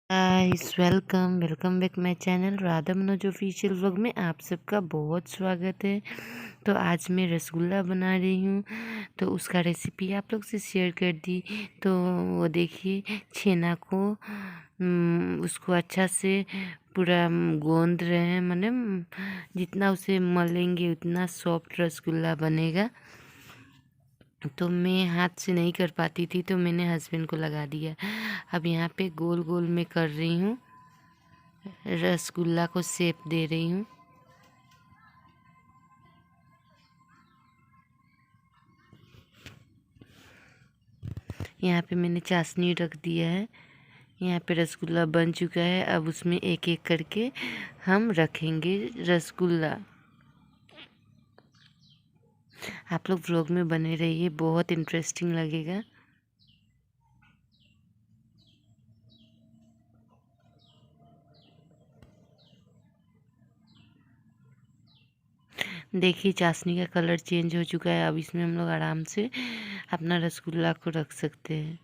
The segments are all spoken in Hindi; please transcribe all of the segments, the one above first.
Guys welcome welcome back my channel Radha Manoj official vlog में आप सबका बहुत स्वागत है। तो आज मैं रसगुल्ला बना रही हूँ, तो उसका रेसिपी आप लोग से शेयर कर दी। तो वो देखिए छेना को उसको अच्छा से पूरा गूंद रहे हैं, माने जितना उसे मलेंगे उतना सॉफ्ट रसगुल्ला बनेगा। तो मैं हाथ से नहीं कर पाती थी तो मैंने हस्बैंड को लगा दिया। अब यहाँ पे गोल गोल में कर रही हूँ, रसगुल्ला को शेप दे रही हूँ। यहाँ पे मैंने चाशनी रख दिया है। यहाँ पे रसगुल्ला बन चुका है। अब उसमें एक एक करके हम रखेंगे रसगुल्ला। आप लोग व्लॉग में बने रहिए, बहुत इंटरेस्टिंग लगेगा। देखिए चाशनी का कलर चेंज हो चुका है। अब इसमें हम लोग आराम से अपना रसगुल्ला को रख सकते हैं।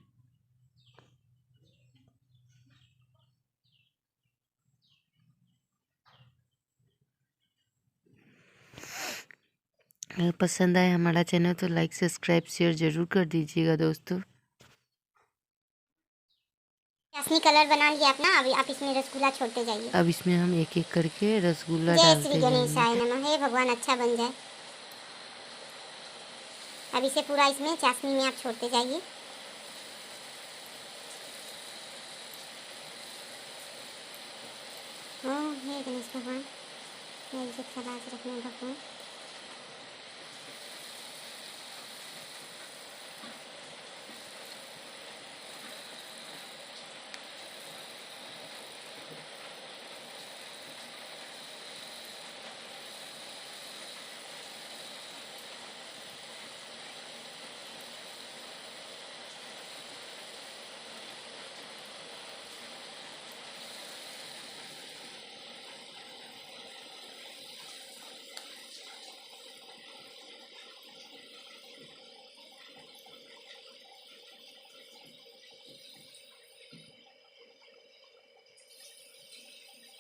अगर पसंद आए हमारा चैनल तो लाइक सब्सक्राइब शेयर ज़रूर कर दीजिएगा दोस्तों। चाशनी कलर बना लिया अपना। अभी आप इसमें रसगुल्ला छोड़ते जाइए। अब इसमें हम एक एक करके रसगुल्ला जय श्री डालते गणेशाय जाएंगे। नमः। हे भगवान अच्छा बन जाए। अब इसे पूरा इसमें चाशनी में आप छोड़ते जाइए। ओम हे गणेश भगवान, मेरी इज्जत का लाज रखना भगवान।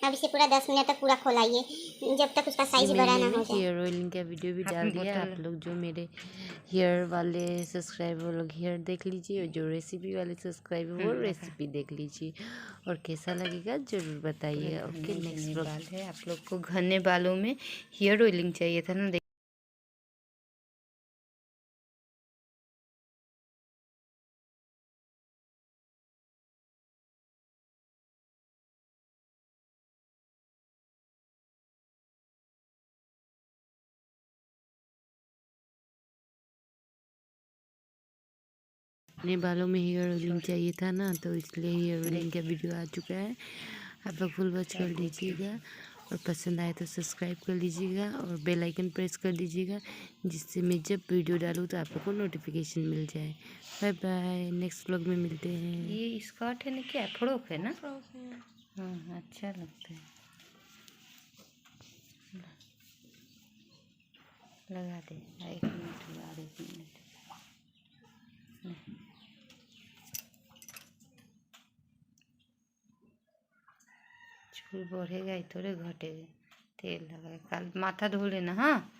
अब इसे पूरा 10 मिनट तक पूरा खोलाइए, जब तक उसका साइज बड़ा ना हो जाए। हेयर ऑयलिंग का वीडियो भी डाल दिया। आप लोग जो मेरे हेयर वाले सब्सक्राइबर वो लोग हेयर देख लीजिए, और जो रेसिपी वाले सब्सक्राइबर वो रेसिपी देख लीजिए, और कैसा लगेगा ज़रूर बताइएगा। ओके, नेक्स्ट बाल है आप लोग को घने बालों में हेयर ऑयलिंग चाहिए था ना। अपने बालों में हेयर ऑयलिंग चाहिए था ना, तो इसलिए हेयर ऑयलिंग का वीडियो आ चुका है। आप लोग फुल वॉच कर लीजिएगा, और पसंद आए तो सब्सक्राइब कर लीजिएगा और बेल आइकन प्रेस कर दीजिएगा, जिससे मैं जब वीडियो डालूँ तो आप लोग को नोटिफिकेशन मिल जाए। बाय बाय, नेक्स्ट व्लॉग में मिलते हैं। ये स्कर्ट है ना, क्या फ्रॉक है ना? हाँ अच्छा लगता है। लगा दे, 1 मिनट लगा दे, 1 मिनट। चूल बढ़ेगा ही थोड़े घटेगा। तेल लगा, कल माथा धो लेना। हाँ।